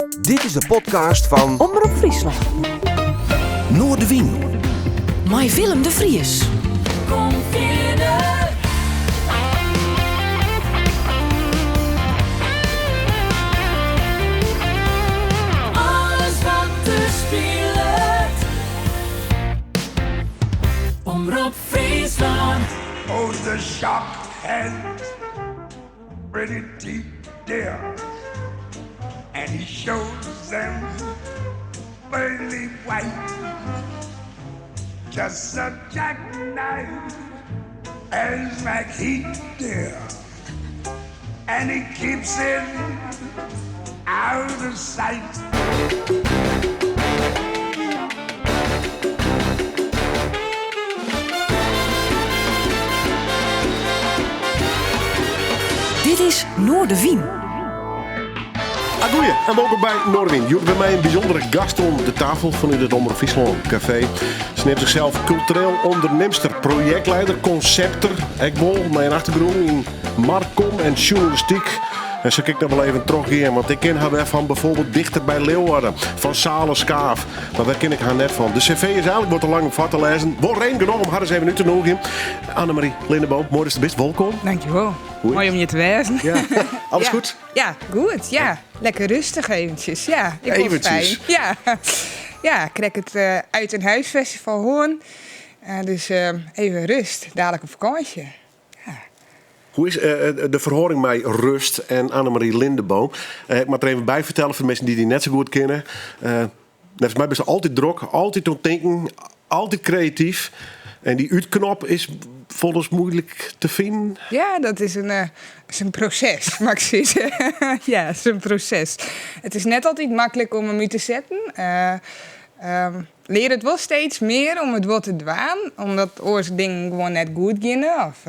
Dit is de podcast van Omroep Friesland. Noordewien. Met Willem de Vries. Kom verder. Alles wat te speelt. Omroep Friesland. Oh, the sharp hand, pretty deep there, and he shows them pearly white, just a jackknife as like heat there, and he keeps it out of sight. Dit is Noordewien. Goeie, en welkom bij Noordewien. Jullie bij mij een bijzondere gast om de tafel vanuit het Omroep Friesland Café. Ze neemt zichzelf cultureel ondernemster, projectleider, concepter. Ik wil mijn achtergrond in markom en journalistiek. En zo kijk ik nog wel even terug hier, want ik ken haar wel van bijvoorbeeld Dichter bij Leeuwarden, van Salen Skaaf. Maar waar ken ik haar net van? De cv is eigenlijk wat te lang om vat te lezen. Wordt één genomen om haar eens even nu te noemen. Annemarie Lindeboom, mooi dat je er bent. Welkom. Dankjewel. Hoi. Mooi om je te wezen. Ja. Alles Ja. goed? Ja, goed. Ja, lekker rustig eventjes. Ja, ik vond het Eventjes? fijn. Ja, ik krijg het Uit en Huis Festival Hoorn. Dus even rust, dadelijk op vakantie. Hoe is de verhoring met Rust en Annemarie Lindeboom? Ik moet er even bij vertellen voor de mensen die net zo goed kennen. Volgens mij ben je altijd druk, altijd ontdenken, altijd creatief. En die uitknop is volgens moeilijk te vinden. Ja, dat is een proces, mag ik zeggen. Ja, het is een proces. Het is net altijd makkelijk om hem uit te zetten. Leer het wel steeds meer om het wat te doen. Omdat oors dingen gewoon net goed gaan. Of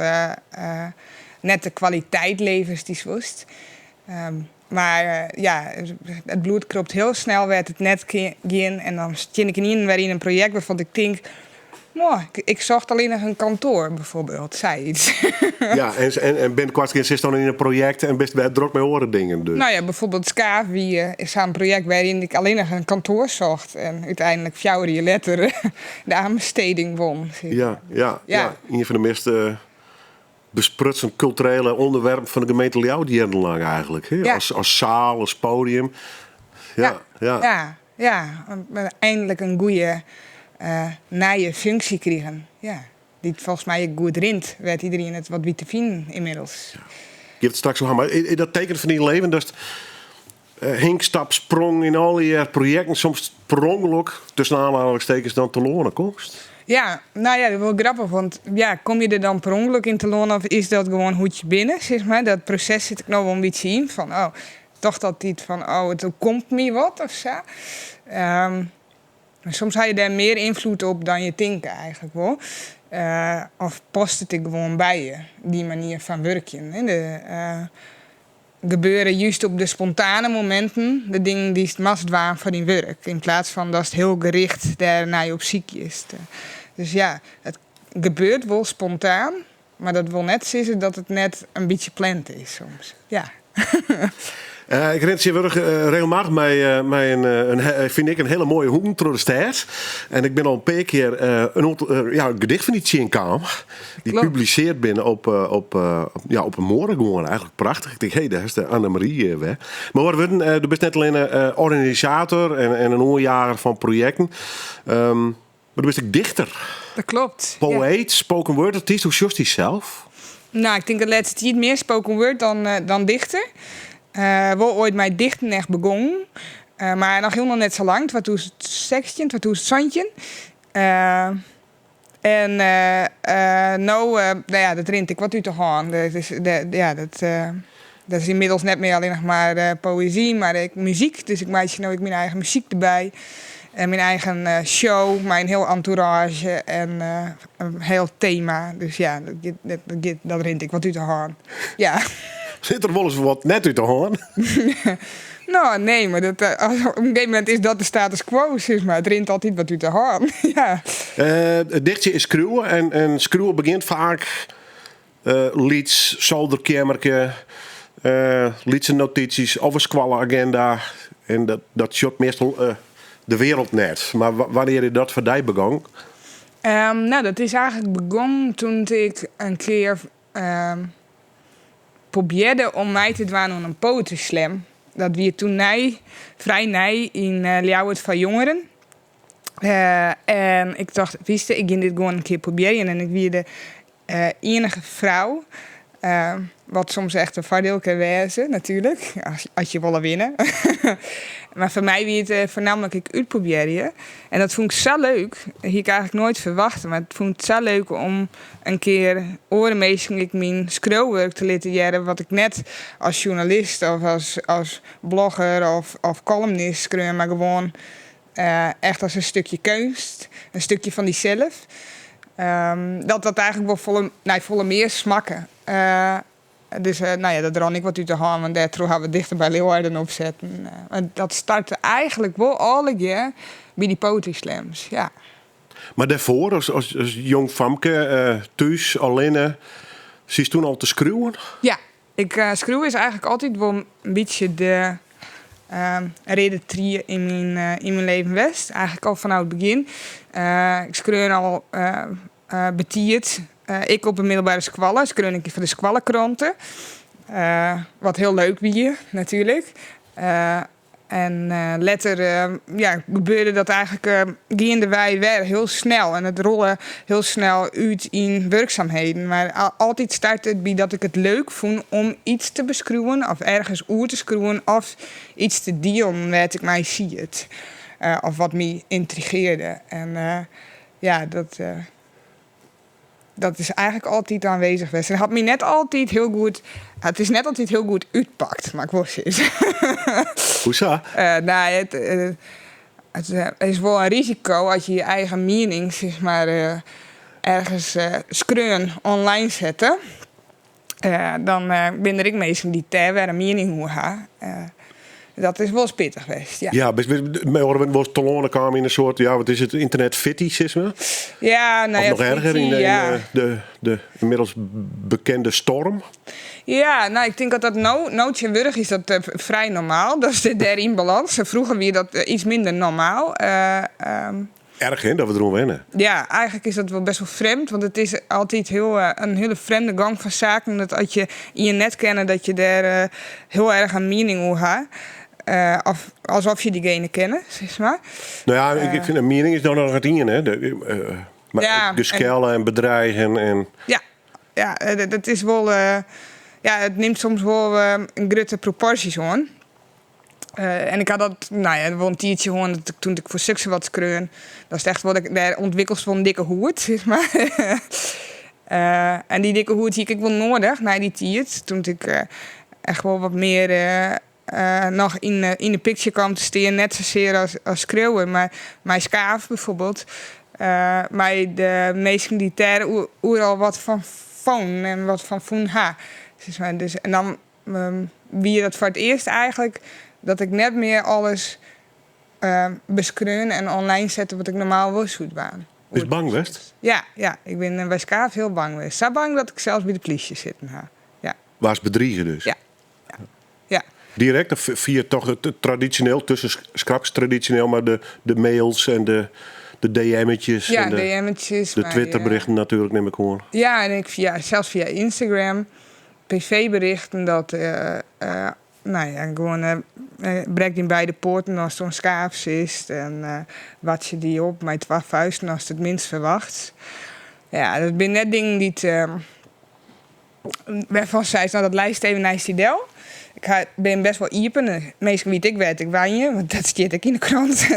net de kwaliteit levens die woest. Maar het bloed kropt heel snel, werd het net gaan. En dan stond ik weer in een project waarvan ik denk... Mooi, ik zocht alleen nog een kantoor, bijvoorbeeld, zei iets. Ja, en ben kwart keer zit dan in een project en best wel druk mee horen dingen. Dus. Nou ja, bijvoorbeeld Skaaf, is een project waarin ik alleen nog een kantoor zocht. En uiteindelijk 4 jaar later de aanbesteding won. Ja. Een van de meest besprutsen culturele onderwerpen van de gemeente Leeuwarden jarenlang eigenlijk. Hè? Ja. Als zaal, als podium. Ja, eindelijk een goede... nieuwe functie kregen. Ja, die volgens mij goed rint, weet iedereen het wat wie te vinden inmiddels. Je hebt het straks zo aan, maar dat tekent van je leven dat hinkstap, sprong in al je projecten, soms sprongelijk tussen aanhalingstekens dan te lonen komst. Ja, nou ja, dat is wel grappig, want ja, kom je er dan per ongeluk in te lonen of is dat gewoon hoedje binnen, zeg maar? Dat proces zit ik nou wel een beetje in van, toch dat niet van, het komt me wat of zo. Soms heb je daar meer invloed op dan je denkt eigenlijk wel. Of past het er gewoon bij je, die manier van werken. Gebeuren juist op de spontane momenten de dingen die het mast waren van die werk. In plaats van dat het heel gericht daar naar je op ziek is. Dus ja, het gebeurt wel spontaan. Maar dat wil net zeggen dat het net een beetje plant is soms. Ja. Ik ren regelmatig met vind ik een hele mooie hoen door de stad. En ik ben al een paar keer een gedicht van die Tjen Kaam. Die publiceert binnen op een morgen gewoon eigenlijk prachtig. Ik denk, daar is de Annemarie weer. Maar je bent net alleen een organisator en een oorjager van projecten. Maar je bent ook dichter. Dat klopt. Poëet, spoken word artiest. Hoe zocht hij zelf? Nou, ik denk dat laatste tijd meer spoken word dan dichter. Wel ooit mijn dichten echt begonnen. Maar nog helemaal net zo lang. Het was toen het sextje, het was toen het zandje. Dat rint ik wat u te gaan. Dat is inmiddels net meer alleen nog maar poëzie, maar muziek. Dus ik maak nu mijn eigen muziek erbij. En mijn eigen show, mijn heel entourage en een heel thema. Dus ja, dat rint ik wat u te gaan. Ja. Zit er wel eens wat net uit te horen? Nou, nee, maar op een gegeven moment is dat de status quo, zeg maar. Het rint altijd wat u te horen. Ja. Het dichtje is schreeuwen en schreeuwen begint vaak lieds, zolderkamerke, liedse notities of een squalagenda. En dat shot meestal de wereld net. Maar wanneer je dat voor die begon? Nou, dat is eigenlijk begonnen toen ik een keer probeerde om mij te doen aan een poetry slam. Dat we toen vrij nij in Ljouwert van Jongeren. En ik dacht, wist ik ging dit gewoon een keer proberen. En ik was de enige vrouw. Wat soms echt een voordeel kan wezen, natuurlijk. Als je wil winnen. Maar voor mij wie het voornamelijk ik uitproberen. En dat vond ik zo leuk. Dat ik eigenlijk nooit verwachten. Maar het vond ik zo leuk om een keer orenmeestelijk mijn scrollwork te laten jaren. Wat ik net als journalist of als blogger of columnist schreeuw. Maar gewoon echt als een stukje kunst. Een stukje van diezelf. Dat eigenlijk wel volle meer smakken. Dus dat ran ik wat uit de hand, want daartoe gaan we dichter bij Leeuwarden opzetten. Dat startte eigenlijk wel alle keer bij die poetry slams, ja. Maar daarvoor, als jong famke, thuis, alleen, zie je toen al te schreeuwen? Ja, schreeuwen is eigenlijk altijd wel een beetje de reden trie in mijn leven geweest. Eigenlijk al vanaf het begin. Ik schreeuw al betiert. Ik op een middelbare squallen, schreeuw ik van de squallenkranten. Wat heel leuk wie natuurlijk. En later gebeurde dat eigenlijk gaande wij weer heel snel. En het rollen heel snel uit in werkzaamheden. Maar altijd startte het bij dat ik het leuk vond om iets te beschreeuwen. Of ergens oer te schreeuwen. Of iets te delen waar ik mij zie het. Of wat me intrigeerde. En dat is eigenlijk altijd aanwezig geweest. En had me net altijd heel goed... Het is net altijd heel goed uitpakt, maar ik was eens. Hoezo? Het is wel een risico als je je eigen mening, zeg maar, ergens screun online zetten. Dan ben ik meestal die ter waar een mening hoe ga. Dat is wel spittig geweest, ja. Ja, we horen wel te kwamen in een soort, wat is het, internet-fetischisme? Ja, of nog erger, in de inmiddels bekende storm? Ja, ik denk dat nootje wurg is dat vrij normaal. Dat is daar in balans. Vroeger was dat iets minder normaal. Erg, hè, dat we erom wennen. Ja, eigenlijk is dat wel best wel vreemd. Want het is altijd een hele vreemde gang van zaken. Dat als je in je net kennen, dat je daar heel erg een mening over hebt. Alsof je diegene kent, zeg maar. Nou ja, ik vind een mening is dan nog het in, hè. Geschellen en bedreigen en... Ja, dat is wel... het neemt soms wel een grote proporties aan. En ik had dat, wel een tiertje gewoon dat toen ik voor suksen wat skreun. Dat is echt wat ik daar ontwikkeld van een dikke hoed, zeg maar. En die dikke hoed zie ik wel nodig, na die tiert. Toen ik echt wel wat meer nog in de picture kwam te staan. Net zozeer als schreeuwen, maar mijn skaaf bijvoorbeeld. Maar de meeste militairen al wat van foon en wat van foen ha. Dus, en dan wie je dat voor het eerst eigenlijk... dat ik net meer alles beschreun en online zette wat ik normaal wel zoet waan. Is bang geweest? Ja, ik ben bij Skaaf heel bang geweest. Zo bang dat ik zelfs bij de politie zit. Ja. Was bedriegen dus? Ja. Direct of via toch het traditioneel, tussen scraps traditioneel, maar de mails en de DM'tjes. Ja, en DM'tjes. De Twitterberichten natuurlijk, neem ik gewoon. Ja, en ik zelfs via Instagram, privé-berichten dat... gewoon breekt in beide poorten als zo'n Skaafs is. En wat je die op met 12 vuisten als het minst verwacht. Ja, dat zijn net dingen die waarvan zei dat lijst even naar Stidel. Ik ben best wel iepen. Meestal wie ik weet, ik wijn, want dat staat ik in de krant.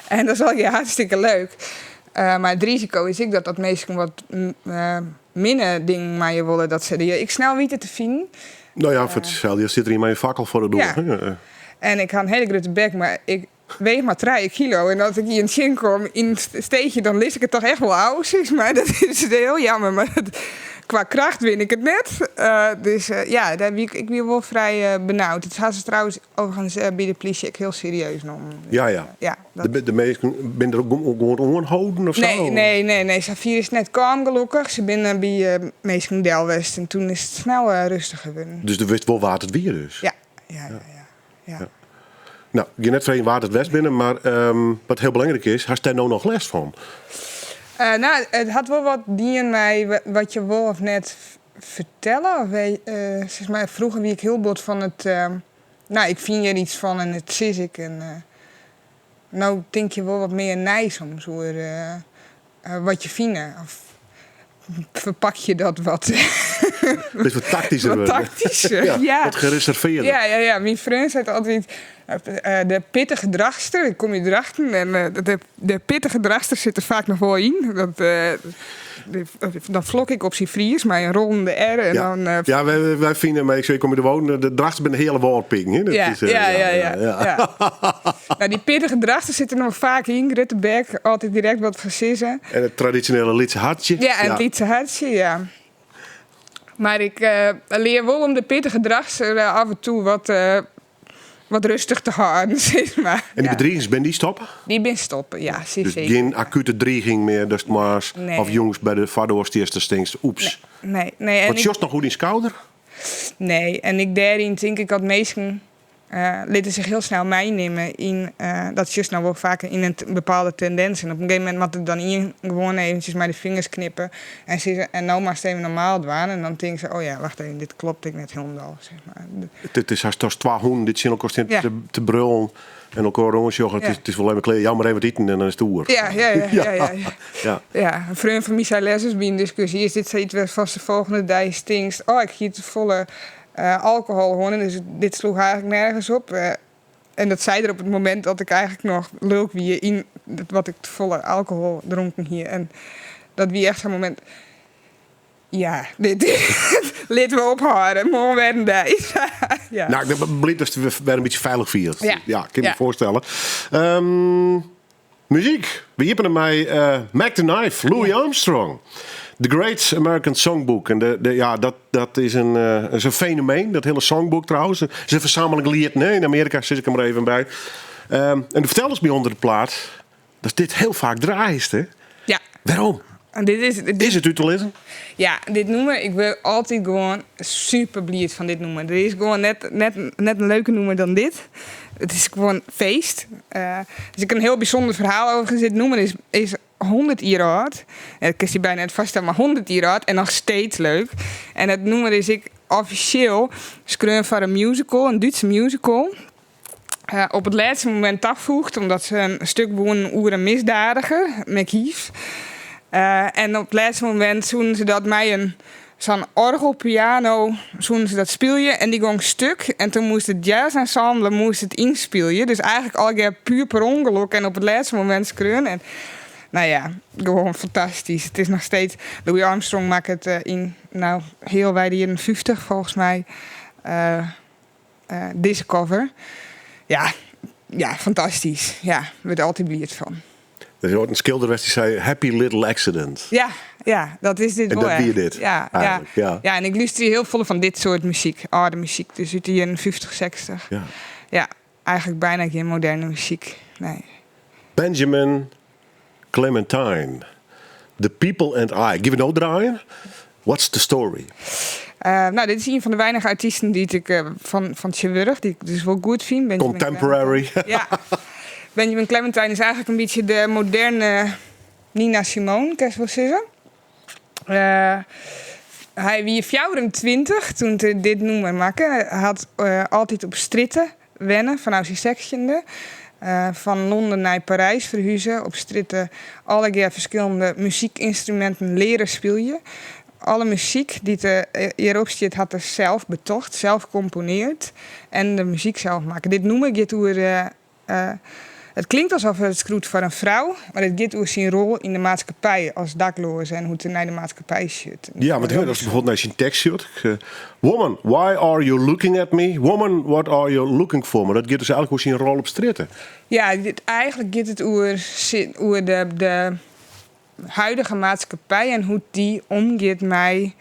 En dat is al hartstikke leuk. Maar het risico is dat meestal wat minder dingen maar je willen dat ze ik snel weten te vinden. Nou ja, voor hetzelfde zit er in mijn fakkel voor de doel. Ja. En ik ga een hele grote bek, maar ik weeg maar 3 kilo. En als ik hier in Shin kom, in het steegje, dan lis ik het toch echt wel oud. Maar dat is heel jammer. Maar qua kracht win ik het net. Daar ben ik weer wel vrij benauwd. Het gaat ze trouwens overigens bij de politie heel serieus genomen. De meesten ben er ook gewoon onhouden of zo? Nee. Safir is net kalm gelukkig. Ze ben bij meesten Delwest. En toen is het snel rustiger geworden. Dus er wist wel waar het weer is? Ja. Nou, je net vreemd waar het West binnen, maar wat heel belangrijk is, had je daar nou nog les van? Nou, het had wel wat dingen mij, wat je wil of net vertellen. Of, zeg maar, vroeger wie ik heel bot van het... nou, ik vind er iets van en het zie ik. En, nou denk je wel wat meer nij soms hoor. Wat je vindt. Of verpak je dat wat... Dus wat tactischer. Wat tactischer, ja. Wat gereserveerder. Ja. Mijn vriend zei altijd... de pittige dragster, ik kom je erachter. En de pittige dragster zit er vaak nog wel in. Dan vlok ik op zijn Fries, maar een rollende R. En Ja, dan, ja wij vinden, maar ik zeg, kom je er wonen, de dragster ben een hele woordping. Ja. Nou, die pittige dragster zit er nog vaak in. Ruttebeck, altijd direct wat versissen. En het traditionele Lietse hartje. Ja, en het Lietse hartje, ja. Maar ik leer wel om de pittige dragster af en toe wat rustig te houden, zeg maar. En die bedreigings, ben die stoppen? Die ben stoppen, ja, Dus zeker. geen acute dreiging meer, dus maar Nee. of jongens bij de vaderworst eerste stingst, oeps. Nee. Wat Jos nog goed in schouder? Nee, en ik daarin denk ik dat mensen lieten zich heel snel meenemen in dat just nou wel vaker in een bepaalde tendens. En op een gegeven moment moet het dan in gewoon eventjes met de vingers knippen en nou maar eens even normaal doen. En dan denken ze, oh ja, wacht even, dit klopt ik net helemaal, zeg maar. Het is als twee honden, dit zien elkaar Ja. te brullen en elkaar jongens, joh, Ja. het is wel even klein, jammer even eten en dan is het oer. Ja. Ja. Ja, een vriend van mij zei les bij een discussie. Is dit zoiets waar vast de volgende dag stinkt? Oh, ik giet volle alcohol gewoon. Dus dit sloeg eigenlijk nergens op. En dat zei er op het moment dat ik eigenlijk nog leuk wie in wat ik volle alcohol dronken hier. En dat wie echt zo'n moment. Ja, dit liet we ophouden. Morgen werden deze. Ja. Nou, ik ben blij dat het weer een beetje veilig viert. Ja. Ja, kan je me Ja. voorstellen. Muziek. We jippen mij Mac the Knife, Louis Armstrong. The Great American Songbook. En dat is een fenomeen, dat hele songboek trouwens. Het is een verzameling lied. Nee, in Amerika zit ik er maar even bij. En de vertel eens bij onder de plaat dat dit heel vaak draait, hè? Ja. Waarom? En dit Is het u te lezen? Ja, dit nummer, ik wil altijd gewoon super blij van dit nummer. Er is gewoon net een leuke nummer dan dit. Het is gewoon feest. Dus ik heb een heel bijzonder verhaal over gezet. Dit nummer is 100 jaar oud. Dat kun je bijna net vaststellen, maar 100 jaar oud en nog steeds leuk. En het nummer is ik officieel schreeuwen van een musical, een Duitse musical. Op het laatste moment afvoegt, omdat ze een stuk begonnen over een misdadiger, McHeath. En op het laatste moment zoenen ze dat mij zo'n orgelpiano zoenen ze dat spelen en die ging stuk. En toen moest het jazzensemble het inspelen. Dus eigenlijk al puur per ongeluk en op het laatste moment schreeuwen. En nou ja, gewoon fantastisch. Het is nog steeds... Louis Armstrong maakt het in heel wijde jaren 50 volgens mij. Deze cover. Ja, fantastisch. Ja, we werden altijd blij van. Er is ooit een schilder die zei Happy Little Accident. Ja, dat is dit En wel dat echt. wie je dit, Ja. eigenlijk, ja. En ik luister heel veel van dit soort muziek. Oude muziek. Dus uit de jaren 50, 60. Ja, eigenlijk bijna geen moderne muziek. Nee. Benjamin Clementine. The People and I. Give it no draaien. What's the story? Dit is een van de weinige artiesten die ik van Tjeburg, die ik dus wel goed vind. Benjamin Contemporary. Clementine. Ja. Benjamin Clementine is eigenlijk een beetje de moderne Nina Simone, kan je wel zeggen. Hij was 24 toen hij dit nummer maakte. Hij had altijd op stritten wennen vanuit zijn sectiende. Van Londen naar Parijs verhuizen. Op stritten alle verschillende muziekinstrumenten leren spelen. Alle muziek die hierop zit, had hij zelf betocht, zelf gecomponeerd. En de muziek zelf maken. Dit noem ik het hoe het klinkt alsof het schroet voor een vrouw, maar het gaat over zijn rol in de maatschappij als dakloze en hoe het naar de maatschappij zit. Ja, want dat is bijvoorbeeld naar zijn tekst zit. Woman, why are you looking at me? Woman, what are you looking for? Maar dat gaat dus eigenlijk over zijn rol op stritten. Ja, eigenlijk gaat het over de huidige maatschappij en hoe die omgaat met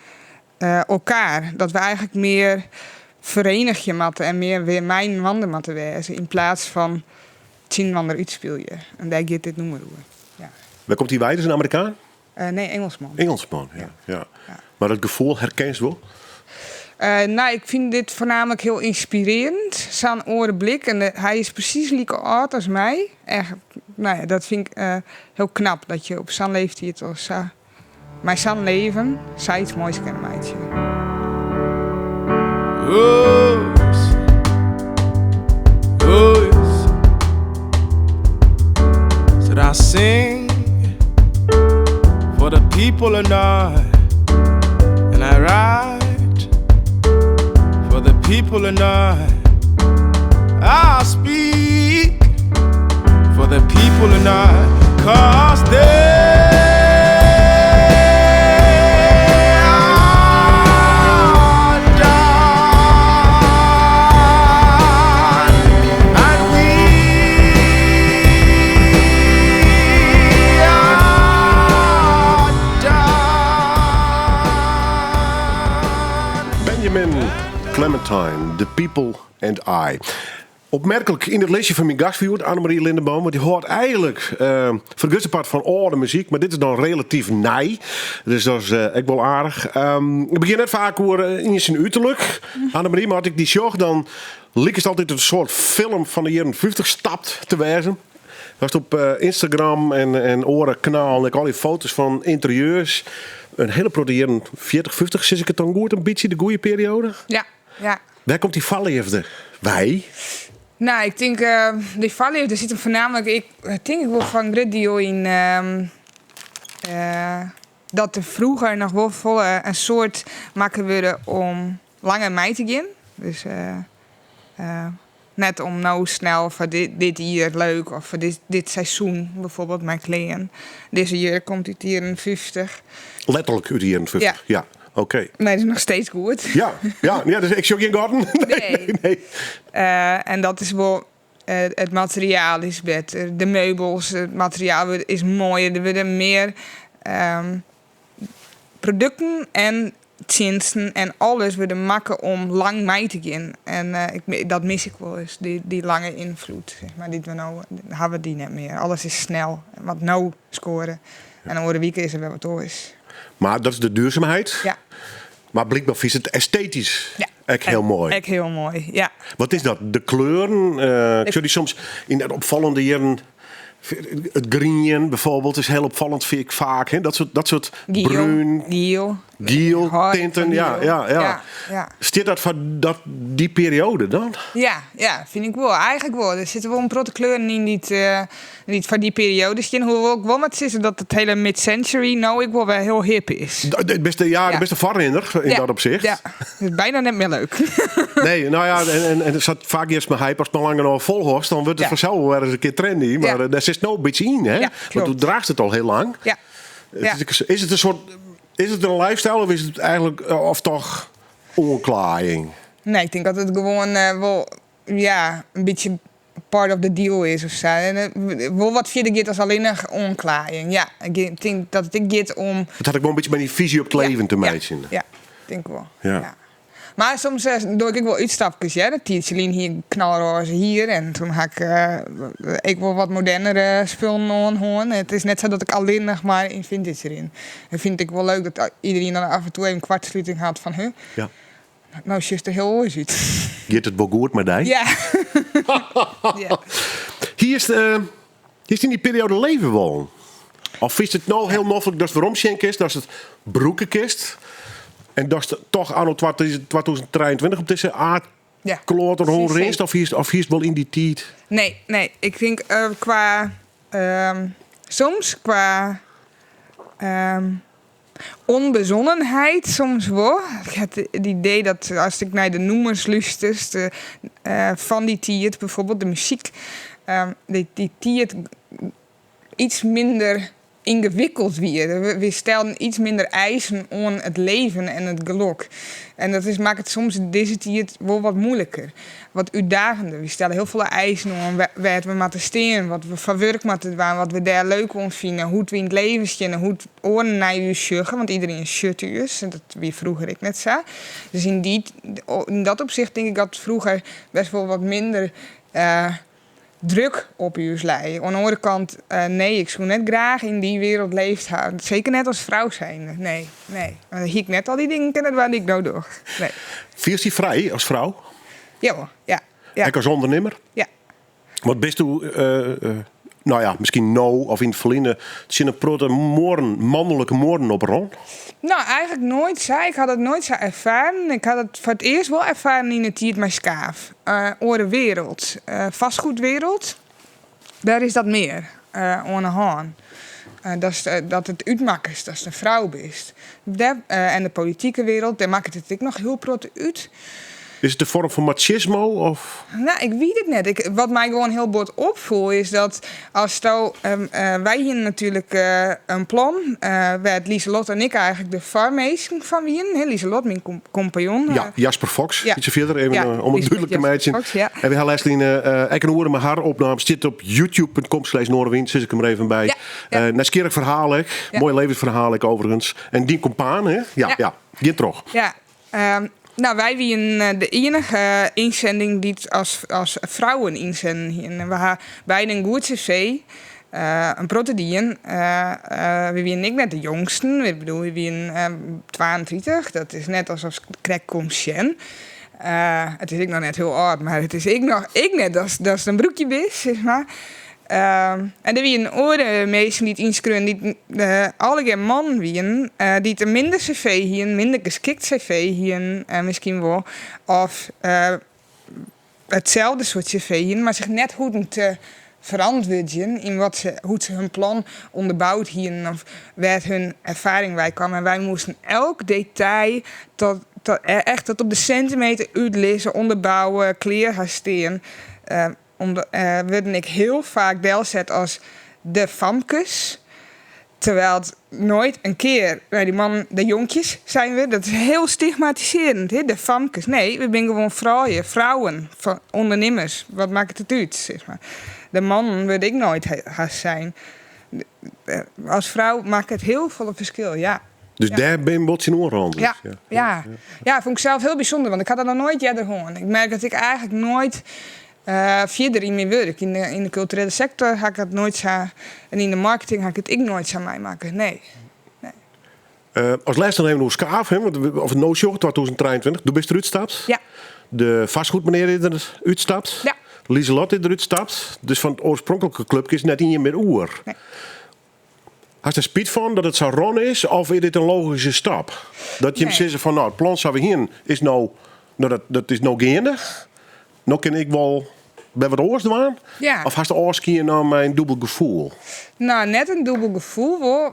elkaar. Dat we eigenlijk meer verenigje matten en meer weer mijn wanden matten wezen in plaats van 10 wanden uitspelen. En daar gaat dit nummer over. Ja. Waar komt hij bij? Is een Amerikaan? Nee, Engelsman. Engelsman, ja. Maar dat gevoel herken je wel? Ik vind dit voornamelijk heel inspirerend. Zijn orenblik. En hij is precies lieke oud als mij. Echt, dat vind ik heel knap. Dat je op zijn leeftijd als mijn zijn leven zij iets moois kan meidje. Oh, yes. Oh, yes. Said I sing for the people and I write for the people and I speak for the people and 'cause they Clementine, The People and I. Opmerkelijk in het lesje van mijn gastvier, Annemarie Lindenboom, want die hoort eigenlijk voor de grootste part van oude muziek, maar dit is dan relatief nij. Dus dat is echt wel aardig. Ik begin net vaak over in zijn uiterlijk, Annemarie, maar als ik die zag, dan lijkt het altijd een soort film van de jaren 50 stapt te wijzen. Dat was op Instagram en orenkanaal en ik al die foto's van interieurs. Een hele jaren 40, 50, zit ik het dan goed, een beetje de goede periode? Ja. Waar komt die valliefde? Wij? Nou, ik denk, die valliefde zit hem voornamelijk... Ik denk ik wel van Grid deal in... dat er vroeger nog wel volle een soort maken willen om langer mee te gaan. Dus net om nou snel voor dit hier leuk of voor dit seizoen bijvoorbeeld mijn kleren. Deze jurk komt uit hier in 50. Letterlijk uit hier in 50, ja. Oké. Nee, dat is nog steeds goed. Ja, dus ik zie geen garden. Nee. En dat is wel... het materiaal is beter. De meubels, het materiaal is mooier. Er worden meer producten en diensten en alles worden makkelijk om lang mee te gaan. En dat mis ik wel eens, die lange invloed. Zeg maar, hebben we die net meer. Alles is snel. Wat nou scoren. En dan worden weekend is er wel wat anders. Maar dat is de duurzaamheid. Ja. Maar blijkbaar is het esthetisch. Ja. Echt heel mooi. Echt heel mooi, ja. Wat is dat? De kleuren? Ik zou die soms in het opvallende jaren... Het green bijvoorbeeld is heel opvallend, vind ik vaak. Hè? Dat soort bruin... Giel, tinten, ja. Stiert dat van die periode dan? Ja, vind ik wel. Eigenlijk wel. Er zitten wel een protte kleuren in die van die periode. Hoewel ik wel met zitten dat het hele mid-century nou ik wel weer heel hip is. De beste varrinder in dat opzicht. Ja, dat is bijna net meer leuk. Nee, nou ja, en het zat vaak eerst maar hype als het nog langer nog volhorst, dan wordt het vanzelf wel eens een keer trendy. Maar daar zit nou een beetje in, hè? Ja, want toen draagt het al heel lang. Ja. Is het een soort... Is het een lifestyle of is het eigenlijk of toch onklaring? Nee, ik denk dat het gewoon wel een beetje part of the deal is of zo. En wel wat verder gaat als alleen nog onklaring. Ja, ik denk dat het gaat om... Het had ik wel een beetje bij die visie op het leven te maken. Ja, denk wel. Ja. Maar soms doe ik wel uitstapjes. Ja. Dat Tiertjelien hier knalroze hier. En toen had ik wel wat modernere spullen aan. Het is net zo dat ik alleen nog maar in vintage erin. En vind ik wel leuk dat iedereen dan af en toe even een kwartsluiting had van... Ja. Nou, zie je er heel mooi uit. Gaat het wel goed met die? Ja. Ja. Hier is in die periode leven wel. Of is het nou heel noffelijk dat het waarom is, dat het broekenkist... En dat is toch anno 2023 op deze aardkloot en hoor rinst? Of hier is het wel in die tijd? Nee. Ik denk soms qua onbezonnenheid soms wel. Ik heb het idee dat als ik naar de noemers luister, van die tijd bijvoorbeeld, de muziek, die tijd iets minder... ingewikkeld weer. We stellen iets minder eisen aan het leven en het geluk. En dat maakt het soms in deze tijd wel wat moeilijker. Wat uitdagender. We stellen heel veel eisen aan waar we moeten staan, wat we van werk moeten doen, wat we daar leuk aan vinden, hoe we in het leven staan, hoe het oren naar je sjuggen, want iedereen is shirtjes. En dat wie vroeger ik net zei. Dus in dat opzicht denk ik dat vroeger best wel wat minder druk op u leiden. Aan de andere kant, nee, ik zou net graag in die wereld leefd hebben. Zeker net als vrouw zijn. Nee. Dan zie ik net al die dingen kennen waar ik nou doe. Nee. Vier je vrij als vrouw? Ja hoor, ja. En als ondernemer? Ja. Wat best u, nou ja, misschien nou of in het verleden, zijn er protte mannelijke moorden op rond? Nou, eigenlijk nooit zo. Ik had het nooit zo ervaren. Ik had het voor het eerst wel ervaren in het tiert met Skaaf. Oor wereld, vastgoedwereld, daar is dat meer aan de hand. Dat het uitmaken is, dat het een vrouw is. En de politieke wereld, daar maakt het ik nog heel prot uit. Is het een vorm van machismo? Of? Nou, ik weet het net. Wat mij gewoon heel bot opvoelt is dat als wij hier natuurlijk een plan, werd Lieselot en ik eigenlijk de farmeesten van wien. Lieselot, mijn compagnon. Ja, Jasper Fox. Ja. Ietsje verder, even Ja, om het duidelijk te maken. Fox, ja. En we gaan Leslie, ik kan horen met haar opname. Zit op youtube.com/Noorderwind. Zit ik hem er even bij. Ja. Neskierig verhaal ik. Mooi levensverhaal ik overigens. En die compaan, hè? Ja. Geen toch. Ja. Nou, wij waren de enige inzending die het als vrouwen inzenden hier. We hebben beide een goed cv, een protedien. We waren niet net de jongsten. Ik bedoel, we waren 32. Dat is net alsof krek komt Sjen. Het is ik nog net heel oud, maar het is ik net dat het een broekje is, zeg maar. En er waren andere mensen die het inschreven, die alle man waren, die het een minder cv hier, minder geschikt cv hier, misschien wel, of hetzelfde soort cv hier, maar zich net goed te verantwoorden in hoe ze hun plan onderbouwd hier of waar hun ervaring bij kwam. En wij moesten elk detail echt tot op de centimeter uitlezen, onderbouwen, kleren gaan steen. Werden ik heel vaak deelzet als de famkes. Terwijl het nooit een keer bij die man de jonkjes zijn we. Dat is heel stigmatiserend, hè? De famkes. Nee, we zijn gewoon vrouwen, ondernemers. Wat maakt het uit, zeg maar. De man wil ik nooit zijn. Als vrouw maakt het heel veel verschil, ja. Dus daar ben je bot in oorhand. Dus. Ja, vond ik zelf heel bijzonder, want ik had dat nog nooit eerder gehoord. Ik merk dat ik eigenlijk nooit verder in mijn werk. In de culturele sector ga ik het nooit zo. En in de marketing ga ik het nooit zo meemaken. Nee. Als laatste dan even nog Skaaf, hè? Of het no-show 2023. Doe best eruit stapt. Ja. De vastgoedmeneer die er uitstapt. Ja. Lieselot die eruit stapt. Dus van het oorspronkelijke clubje is net in je meer oer. Nee. Had je er spijt van dat het zo rond is? Of is dit een logische stap? Dat je hem zegt van nou, het plan zou we hier is nou dat is nou gaande. Nou kan ik wel bij wat oors doen. Ja. Of had de oorskier nou mijn dubbel gevoel? Nou, net een dubbel gevoel.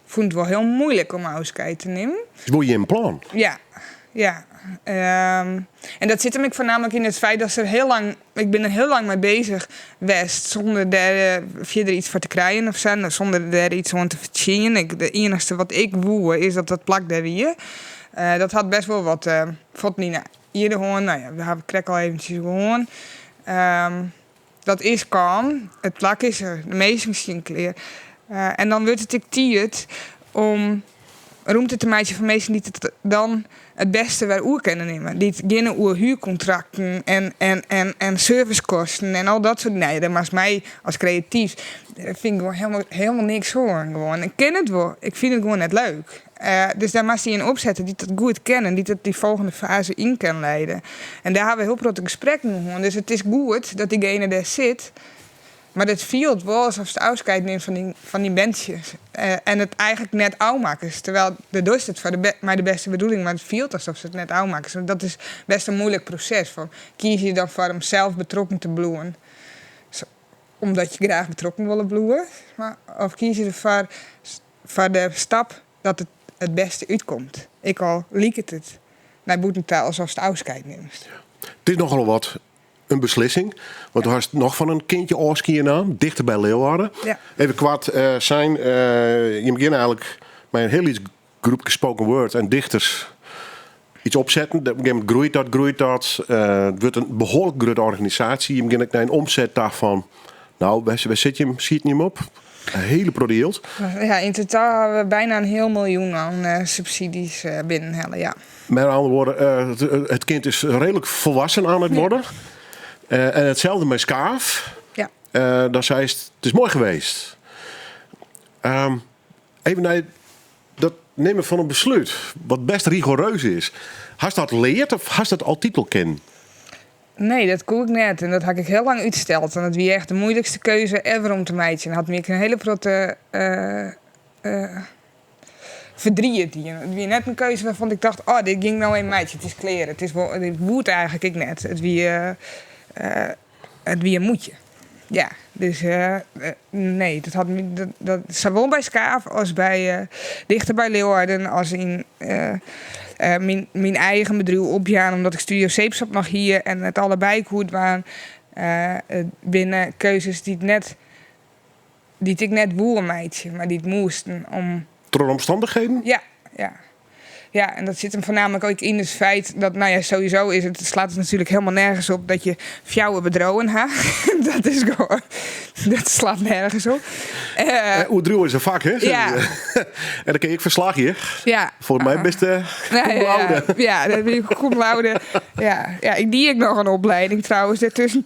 Vond het wel heel moeilijk om afscheid te nemen. Dus wil je een plan? Ja. En dat zit hem voornamelijk in het feit dat ik ben er heel lang mee bezig geweest zonder daar verder iets voor te krijgen of zo, zonder daar iets aan te verdienen. De enige wat ik woe is dat plak daar weer. Dat had best wel wat vond niet eerder gewoon. Nou ja, we hebben krek al eventjes gewoon. Dat is kalm. Het plak is er. De meeste misschien kleer. En dan wordt het ik tiert om ruimte te maken van mensen die het dan het beste waar oer kunnen nemen. Die het geen oer huurcontracten en servicekosten en al dat soort. Nee, dat was mij als creatief. Dat vind ik gewoon helemaal niks hoor. Gewoon. Ik ken het wel. Ik vind het gewoon net leuk. Dus daar moest hij in opzetten die het goed kennen, die het die volgende fase in kan leiden. En daar hebben we heel grote gesprekken mee. Dus het is goed dat diegene daar zit. Maar het viel wel alsof ze afscheid neemt van die bandjes. En het eigenlijk net oud maken. Terwijl de dorst het voor de beste bedoeling, maar het viel alsof ze het net oud maken. Dat is best een moeilijk proces. Kies je dan voor hem zelf betrokken te bloeien? Omdat je graag betrokken wil bloeien? Of kies je ervoor voor de stap dat het beste uitkomt? Ik al liek het. Naar boetentaal alsof ze het afscheid neemt. Het is nogal wat een beslissing. Want je had nog van een kindje oorskiën naam, dichter bij Leeuwarden. Ja. Even kwart zijn. Je begint eigenlijk met een heel iets groepje spoken word en dichters iets opzetten. Op een gegeven moment groeit dat. Het wordt een behoorlijk grote organisatie. Je begint naar een omzet daarvan. Nou, waar zit je hem op? Een hele product. Ja, in totaal hebben we bijna 1 miljoen aan subsidies binnenhellen, ja. Met andere woorden, het kind is redelijk volwassen aan het worden. En hetzelfde met Skaaf. Ja. Daar zei het is mooi geweest. Even naar dat nemen van een besluit, wat best rigoureus is. Hast dat leerd of hast dat al titel ken? Nee, dat kon ik net. En dat had ik heel lang uitgesteld. En dat was echt de moeilijkste keuze ever om te meiden. En had me een hele grote verdriet. Het was net een keuze waarvan ik dacht, oh, dit ging nou een meidje. Het is kleren. Het is wel, dit woert eigenlijk ik net. Het was een moedje. Ja, dus nee, dat zowel bij Skaaf als bij dichter bij Leeuwarden als in mijn eigen bedrijf opjaan, omdat ik Studio Zeepsop nog hier en het allebei goed waren binnen keuzes die ik net woer meidje, maar die het moesten om. Door omstandigheden? Ja. Ja, en dat zit hem voornamelijk ook in het feit dat, nou ja, sowieso is het, slaat het natuurlijk helemaal nergens op dat je vrouwen bedrouwen ha. Dat is gewoon, dat slaat nergens op. Oerdruw is een vak, hè? Ja. En dan kun ik verslag je. Ja. Voor mij best ja, dat ben ik cum laude. Ja, ik die ik nog een opleiding trouwens daartussen.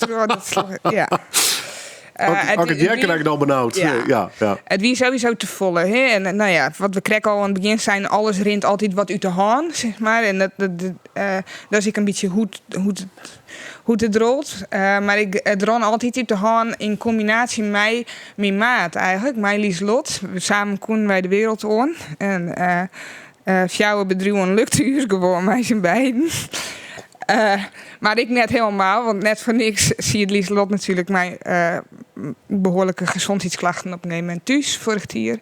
Ja. Ook het jij krijg ik dan benauwd. Ja. Het wie sowieso te volle. Hè? En nou ja, wat we kregen al aan het begin zijn, alles rint altijd wat uit de hand, zeg maar. En dat is ik een beetje hoe het rolt. Maar het ron altijd uit de hand in combinatie met mijn maat eigenlijk. Met Lieslot. Samen konden wij de wereld aan. En vrouwen bedrijven lukte u gewoon met z'n beiden. Maar ik net helemaal, want net voor niks zie je Lieslot natuurlijk mijn behoorlijke gezondheidsklachten opnemen. En thuis, vorig jaar.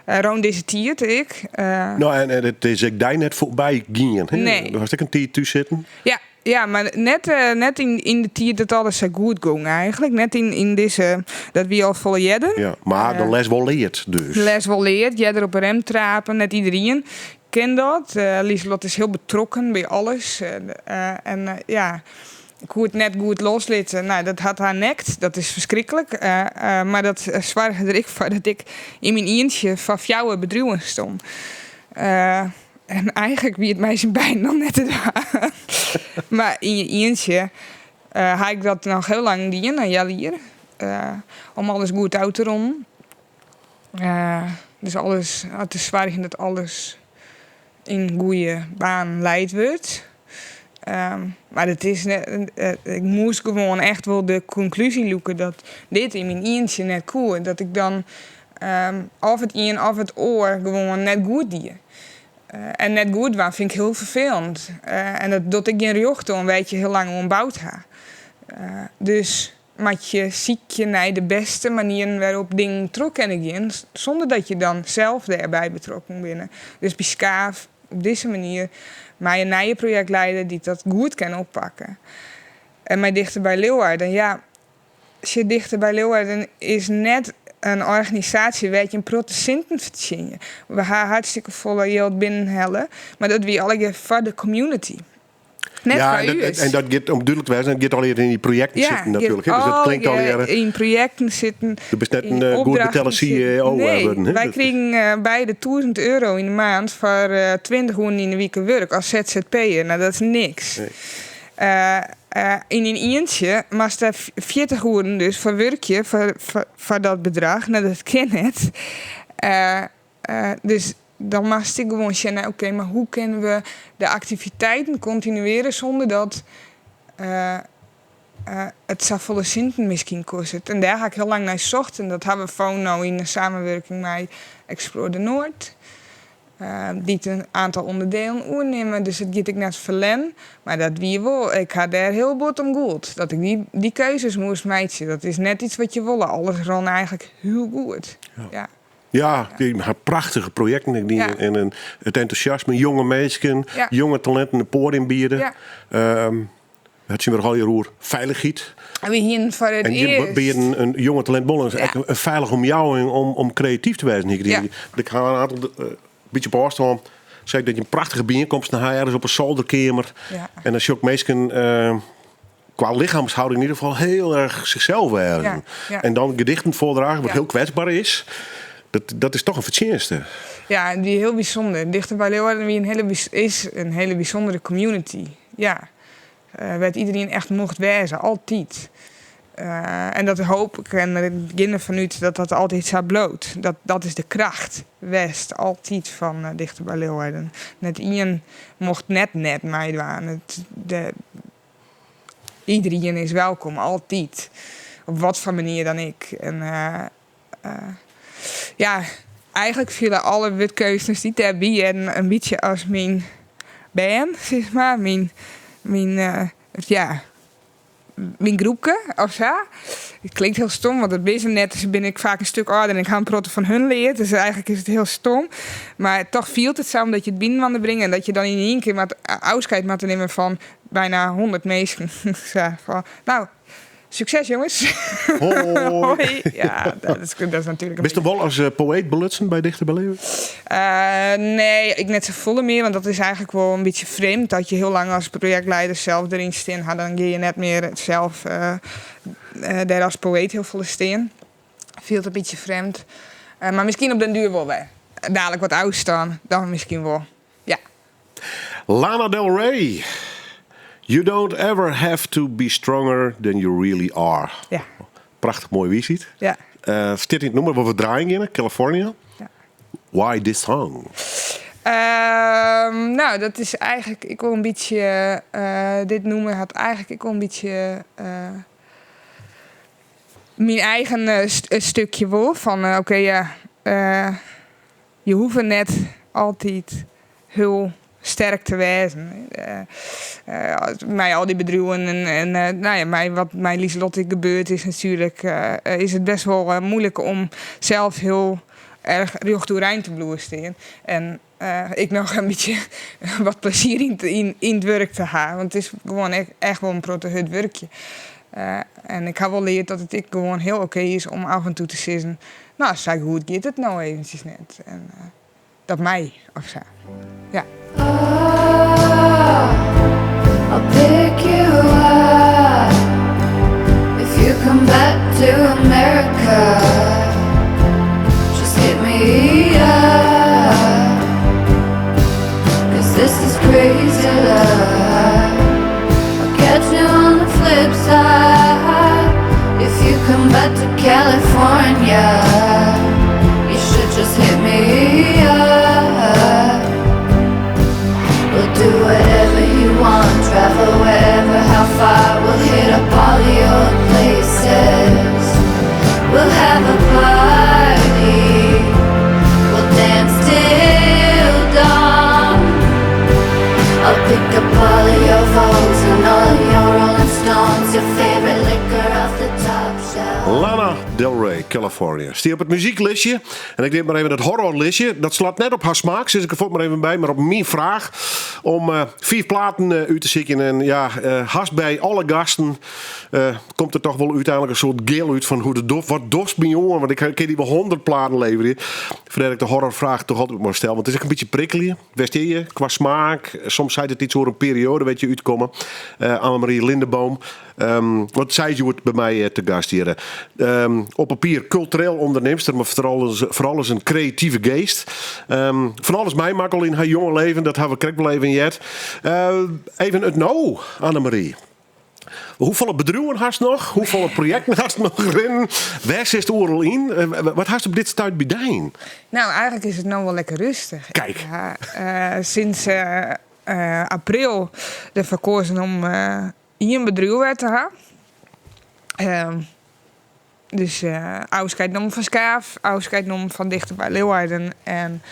Rond deze tiert ik. Nou, en het is ik daar net voorbij gingen. Nee. Daar was ik een tiert tussen zitten. Ja, maar net in de tiert dat alles zo goed ging eigenlijk. Net in deze, dat wie al volle jedden. Ja, maar de les wel leert dus. De les wel leert, jedder op een rem trapen, net iedereen kent dat. Lieslot is heel betrokken bij alles. Ja, ik hoe het net goed losliet. Nou, dat had haar nekt. Dat is verschrikkelijk. Maar dat zorgde er ik voor dat ik in mijn eentje van vrouwen bedrijven stond. En eigenlijk wie het mij zijn bijna nog net te doen. Maar in je eentje had ik dat nog heel lang die naar Jallier. Om alles goed uit te ronden. Dus alles, het is zorgen dat alles in goede baan leidt wordt. Maar het is net, ik moest gewoon echt wel de conclusie zoeken dat dit in mijn eentje net goed. Dat ik dan of het een of het oor gewoon net goed die. En net goed was vind ik heel vervelend. En dat ik geen riocht toen weet je heel lang ombouwd ha. Dus moet je ziek je naar de beste manieren waarop dingen trokken gaan, zonder dat je dan zelf daarbij betrokken bent. Dus bij Skaaf op deze manier maar een nieuwe projectleider die dat goed kan oppakken. En mij dichter bij Leeuwarden, ja, als je dichter bij Leeuwarden is net een organisatie waar je een protestanten verzinnen. We gaan hartstikke volle geld binnenhellen, maar dat we alle voor de community. Net ja, en dat gaat om duidelijk te zijn, dat gaat al in die projecten zitten natuurlijk. Dus dat klinkt al in projecten zitten. Je bent net een goed betellen CEO worden. Wij kregen beide €1000 in de maand voor 20 uur in de week werk als ZZP'er. Nou, dat is niks. Nee. In een eentje maar er 40 uur dus voor werkje voor dat bedrag. Nou, dat ken het. Dus dan mag ik gewoon zeggen, oké, maar hoe kunnen we de activiteiten continueren zonder dat het zou volle zinten misschien kost. En daar ga ik heel lang naar zocht. En dat hebben we van nou in de samenwerking met Explore de Noord. Die een aantal onderdelen oornemen. Dus het gaat ik net verlen. Maar dat wie wel. Ik had daar heel bot om goed. Dat ik die keuzes moest meidje. Dat is net iets wat je wilde. Alles ran eigenlijk heel goed. Ja. Ja, die prachtige projecten. En het enthousiasme, jonge mensen, jonge talenten de podium bieden. Ja. Het zien we al je roer veiligheid. En we hier voor het eerst. En ben je een jonge talentbol. Het is echt veilig om jou om creatief te wezen. Ik ga een aantal beetje op afstand. Zeg dat je een prachtige bijeenkomst naar haar is op een zolderkamer. Ja. En als je ook mensen qua lichaamshouding in ieder geval heel erg zichzelf werden. Ja. Ja. En dan gedichten voordragen wat heel kwetsbaar is. Dat is toch een verdienste. Ja, die heel bijzonder. Dichter bij Leeuwarden is een hele bijzondere community. Ja. werd iedereen echt mocht wezen, altijd. En dat hoop ik en ik begin ervan uit dat dat altijd zo bloot. Dat is de kracht, West, altijd van Dichter bij Leeuwarden. Net iedereen mocht net meedoen. Iedereen is welkom, altijd. Op wat voor manier dan ik. En eigenlijk vielen alle witkeuzes die daarbij en een beetje als mijn band, zeg maar. Mijn groepje, of zo. Het klinkt heel stom, want het is net, dus ben ik vaak een stuk ouder en ik ga een protten van hun leren. Dus eigenlijk is het heel stom. Maar toch viel het samen dat je het binnen brengen en dat je dan in één keer afscheid moet nemen van bijna 100 mensen. Nou, succes jongens. Hoi. Ja, dat is natuurlijk een Bist je wel als poëet belutsen bij Dichter bij Leeuwarden? Nee, ik net zo volle meer, want dat is eigenlijk wel een beetje vreemd. Dat je heel lang als projectleider zelf erin staan, dan ga je net meer zelf daar als poëet heel volle staan. Viel het een beetje vreemd. Maar misschien op den duur wel weer. Dadelijk wat oud staan, dan misschien wel. Ja. Lana Del Rey. You don't ever have to be stronger than you really are. Ja. Prachtig mooi wie ziet. Ja. Staat in het nummer wat we draaien in California. Ja. Why this song? Nou, dat is eigenlijk... Ik wil een beetje... dit nummer had eigenlijk... Ik wil een beetje... mijn eigen stukje wel. Van oké, je hoeft net altijd heel sterk te wezen. Mij al die bedrijven en wat mij Lieselotte gebeurd is natuurlijk... is het best wel moeilijk om zelf heel erg recht te bloeien. En ik nog een beetje wat plezier in het werk te hebben. Want het is gewoon echt wel een protohut werkje. En ik heb wel geleerd dat het gewoon heel oké is om af en toe te zeggen... Nou, zeg hoe gaat het nou eventjes net? En dat mij, of zo. Ja. I'll pick you up if you come back to America. Just hit me up, 'cause this is crazy love. I'll catch you on the flip side if you come back to California. You should just hit me up. We'll do whatever you want, travel wherever, how far. We'll hit up all your places. We'll have a party. We'll dance till dawn. I'll pick up all of your Vogues and all of your Rolling Stones. Your favorite liquor off the top shelf. Lana Del Rey, California. Stie op het muzieklistje. En ik deed maar even het horrorlistje. Dat slaat net op haar smaak, dus ik er maar even bij. Maar op mijn vraag om 4 platen uit te zoeken. En ja, haast bij alle gasten komt er toch wel uiteindelijk een soort geel uit van hoe de wat dorst bij jongen. Want ik kan die wel 100 platen leveren. Vandaar ik de horrorvraag toch altijd maar stel. Want het is ook een beetje prikkelen. Wist je, qua smaak. Soms zei het iets over een periode, weet je, uitkomen. Annemarie Lindeboom. Wat zei je bij mij te gast hier? Op papier cultureel onderneemster, maar vooral eens een creatieve geest. Van alles mij maakt al in haar jonge leven, dat hebben we krek beleven jet. Even het nou, Annemarie. Hoeveel bedrijven hast nog? Hoeveel projecten hast nog erin? Waar is het oorlog in? Wat hast op dit stuit bedijn? Nou, eigenlijk is het nou wel lekker rustig. Kijk. Ja, sinds april de verkozen om hier een bedrijf te hebben. Dus afscheid nam van Skaaf, afscheid nam van Dichter bij Leeuwarden en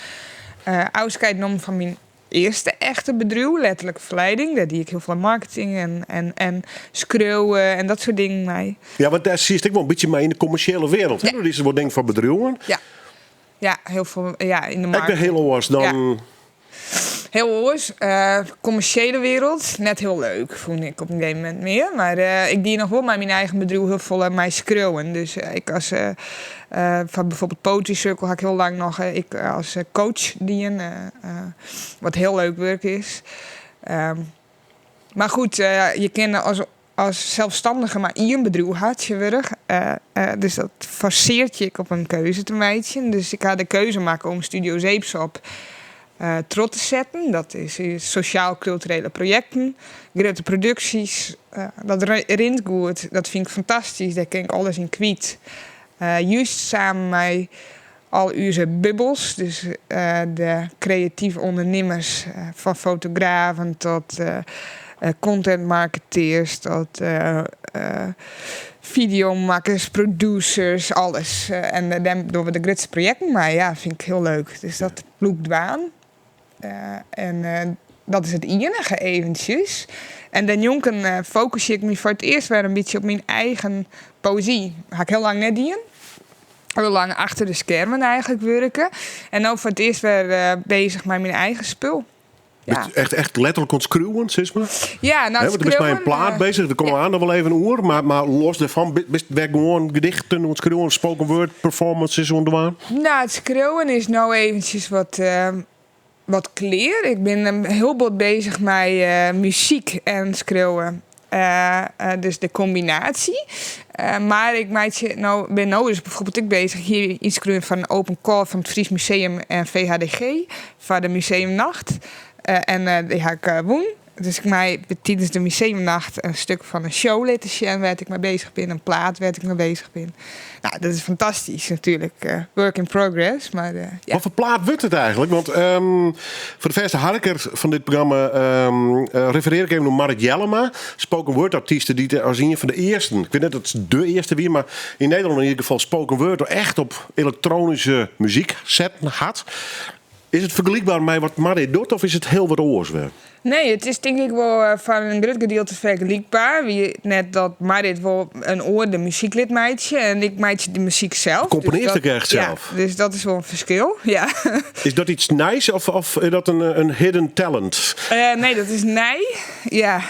afscheid nam van mijn eerste echte bedrijf, letterlijk verleiding. Daar die ik heel veel marketing en schreeuwen en dat soort dingen mee. Ja, want daar zie je wel een beetje mee in de commerciële wereld. Ja. Dat is wat denk van bedrijven. Ja, heel veel in de Ik markt. ben heel oors dan. Ja. Heel oors. Commerciële wereld, net heel leuk, vond ik op een gegeven moment meer. Maar ik die nog wel met mijn eigen bedrijf heel veel mij schreeuwen. Dus ik als van bijvoorbeeld Poetry Circle had ik heel lang nog ik als coach dienen. Wat heel leuk werk is. Maar goed, je kan als zelfstandige maar één bedrijf had je werk. Dus dat forceert je op een keuze te maken. Dus ik had de keuze maken om Studio Zeepsop trots te zetten. Dat is sociaal-culturele projecten, grote producties. Dat rint goed, dat vind ik fantastisch. Daar kan ik alles in kwijt. Juist samen met al onze bubbels, dus de creatieve ondernemers, van fotografen tot content marketeers, tot videomakers, producers, alles. En dan doen we de grootste projecten, maar ja, vind ik heel leuk. Dus dat ploegt waan. En dat is het enige eventjes. En dan jonken focus ik me voor het eerst weer een beetje op mijn eigen poëzie. Ga ik heel lang net doen. Heel lang achter de schermen eigenlijk werken. En nu voor het eerst weer bezig met mijn eigen spul. Ja. Echt letterlijk ontschreeuwen, zeg maar. Ja, nou, want er is bij een plaat bezig, daar komen we aan nog wel even een oor. Maar los daarvan, best weer gewoon gedichten ontschreeuwen, spoken word, performances onderwaan? Nou, het schreeuwen is nou eventjes wat clear. Ik ben heel bot bezig met muziek en schreeuwen. Dus de combinatie. Maar ik ben nou dus bijvoorbeeld ik bezig hier iets schreeuwen van een open call van het Fries Museum en VHDG. Van de Museumnacht. En die ga ik woon. Dus ik mij tijdens de museumnacht een stuk van een show laten zien waar ik mee bezig ben. Een plaat waar ik mee bezig ben. Nou, dat is fantastisch natuurlijk. Work in progress. Maar, ja. Wat voor plaat wordt het eigenlijk? Want voor de verste harker van dit programma refereer ik even naar Marit Jellema. Spoken word artiesten die als een van de eerste. Ik weet niet dat het de eerste wie, maar in Nederland in ieder geval spoken word echt op elektronische muziek zetten had. Is het vergelijkbaar met wat Marit doet of is het heel wat oors weer? Nee, het is denk ik wel van een groot gedeelte vergelijkbaar. Wie net dat Marit wel een oor de muzieklid meidje en ik meidje de muziek zelf. Componeert ik echt zelf? Ja, dus dat is wel een verschil, ja. Is dat iets nice of is dat een hidden talent? Nee, dat is nee, ja.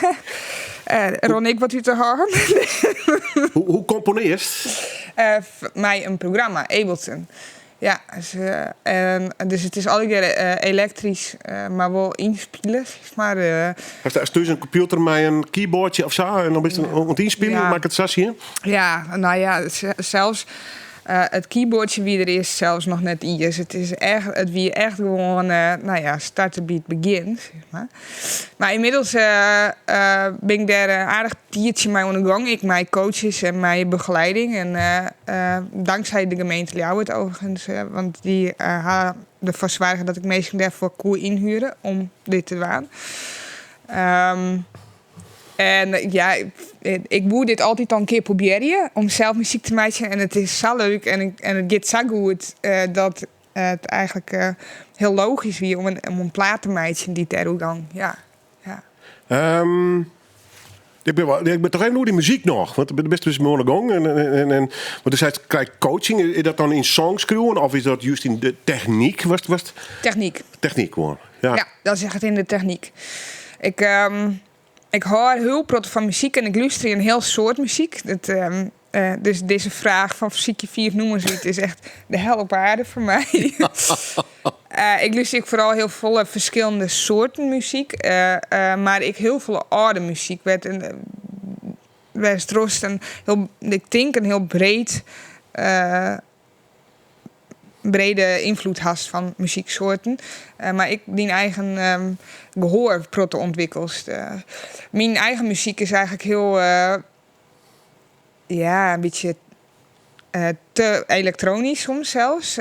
Ron, ik wat u te horen. Hoe componeert? Mij een programma, Ableton. Ja, dus het is alweer elektrisch, maar wel inspelen. Maar, Als je een computer met een keyboardje of zo en dan is het aan inspelen, ja. maak het sassie? Ja, nou ja, zelfs het keyboardje wie er is, zelfs nog net is. Het is echt, het wie echt gewoon, start the beat begin. Zeg maar. Maar inmiddels ben ik daar aardig tiertje mee aan de gang. Ik, mijn coaches en mijn begeleiding. En dankzij de gemeente Ljouwert overigens. Want die hadden ervoor zwaar dat ik meestal daarvoor koe inhuren om dit te doen. En ja, ik moet dit altijd al een keer proberen om zelf muziek te maken. En het is zo leuk en het gaat zo goed dat het eigenlijk heel logisch is om een plaat te maken die daar dan. Ja. Ik ben toch even door die muziek nog, want ik ben best dus aan de gang. Want je zei, krijg coaching, is dat dan in songs schreeuwen of is dat juist in de techniek? Was Techniek. Techniek gewoon, ja. Dat is echt in de techniek. Ik hoor heel veel van muziek en ik luister een heel soort muziek. Dus deze vraag van fysiek 4 noemen ze het is echt de hel op aarde voor mij. Ik luister vooral heel veel verschillende soorten muziek. Maar ik heel veel oude muziek. Ik denk een heel brede invloed had van muzieksoorten. Maar ik die eigen gehoor proto ontwikkeld. Mijn eigen muziek is eigenlijk heel een beetje te elektronisch soms zelfs.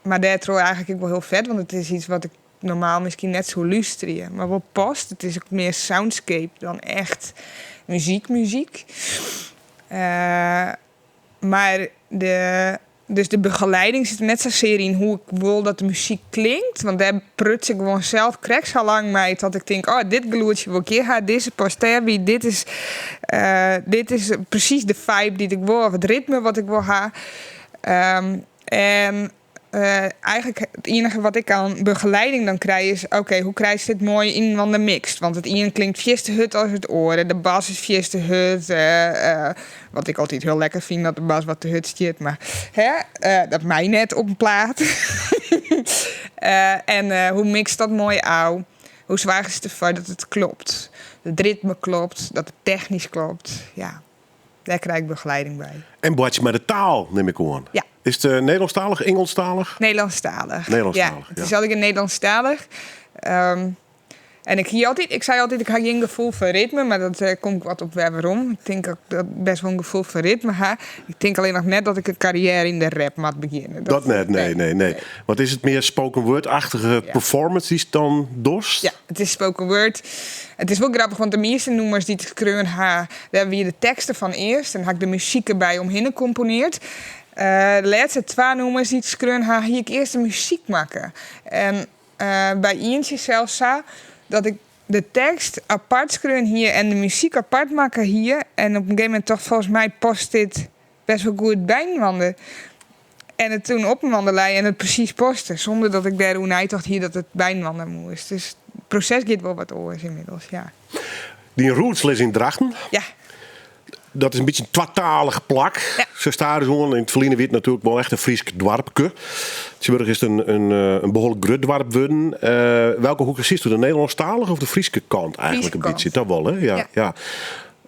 Maar daardoor eigenlijk ook wel heel vet, want het is iets wat ik normaal misschien net zo luister. Maar wel past. Het is ook meer soundscape dan echt muziek. Maar de begeleiding zit net zozeer in hoe ik wil dat de muziek klinkt. Want daar pruts ik gewoon zelf krijg zo lang mee dat ik denk, dit geluidje wil ik hier gaan, deze past dit is precies de vibe die ik wil, of het ritme wat ik wil gaan. Eigenlijk het enige wat ik aan begeleiding dan krijg is, hoe krijg je dit mooi in van de mix? Want het ene klinkt vies te hut als het oren, de bas is vies te hut. Wat ik altijd heel lekker vind, dat de bas wat te hut zit, maar dat mij net op een plaat. Hoe mixt dat mooi aan? Hoe zwaar is het ervoor dat het klopt? Dat het ritme klopt, dat het technisch klopt. Ja, daar krijg ik begeleiding bij. En wat je met de taal, neem ik aan. Ja. Is het Nederlandstalig, Engelstalig? Nederlandstalig. Nederlandstalig, Het is altijd Nederlandstalig. En ik zei altijd, ik had geen gevoel voor ritme, maar dat komt wat op waarom. Ik denk dat ik best wel een gevoel voor ritme heb. Ik denk alleen nog net dat ik een carrière in de rap moet beginnen. Dat net, nee. Wat is het meer spoken word-achtige performance die dan dorst? Ja, het is spoken word. Het is wel grappig, want de meeste noemers die ik schreeuwen daar hebben we de teksten van eerst. En heb ik de muziek erbij omheen gecomponeerd. De laatste 2 nummers die ik schreeuwen hier ik eerst de muziek maken. En bij eentje zelfs dat ik de tekst apart schreeuwen hier en de muziek apart maken hier. En op een gegeven moment toch volgens mij past dit best wel goed bijwanden. En het toen op een wandelij en het precies posten. Zonder dat ik daar hoe dacht hier dat het bijwanden moest. Dus het proces gaat wel wat oors inmiddels, ja. Die Roots les in Drachten. Ja. Dat is een beetje een twatalige plak. Ja. Zo staan ze in het verleden werd natuurlijk wel echt een Fries dwarpke. Tjibburg is een behoorlijk grut dwarp worden. Welke hoek is het? De Nederlandstalige of de Frieske kant eigenlijk Friese een beetje? Dat wel, hè? Ja.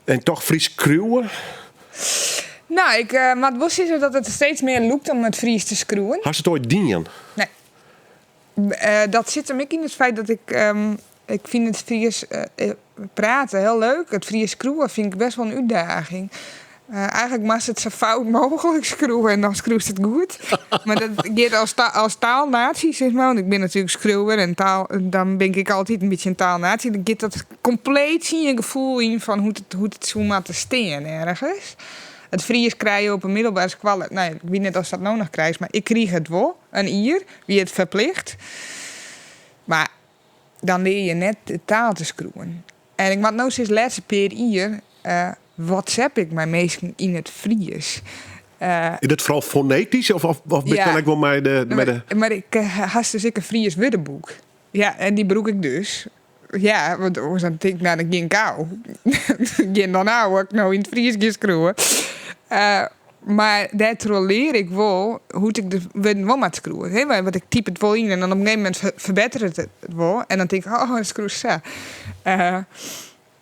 En toch Fries kruwen? Nou, maar het was zo dat het steeds meer lukt om het Fries te schroeven. Had het ooit dienen? Nee. Dat zit hem ook in het feit dat ik vind het Fries praten heel leuk. Het Fries schroeven vind ik best wel een uitdaging. Eigenlijk mag het zo fout mogelijk schroeven en dan schroeft het goed. Maar dat gaat als taalnatie, zeg maar. Want ik ben natuurlijk schroever en dan ben ik altijd een beetje een taalnatie. Dan gaat dat compleet zie je gevoel in van hoe het zo moet te staan ergens. Het Fries krijgen op een middelbare school. Nee, ik weet niet of dat nou nog krijgt, maar ik kreeg het wel. Een jaar, wie het verplicht. Maar dan leer je net de taal te schroeven. En ik maak nou sinds de laatste paar jaar WhatsApp ik mijn meesten in het Fries. Is het vooral fonetisch of ben ik wel met de... Maar ik had dus een Fries woordenboek. Ja, en die broek ik dus. Ja, want dan denk ik, nou, dat ging kou. Ging dan nou ook nou in het Fries geschreven. Maar daar trolleer ik wel hoe ik de woorden wel moet schroeven. Want ik type het wel in en dan op een gegeven moment verbetert het wel. En dan denk ik, oh, dat schroef zo.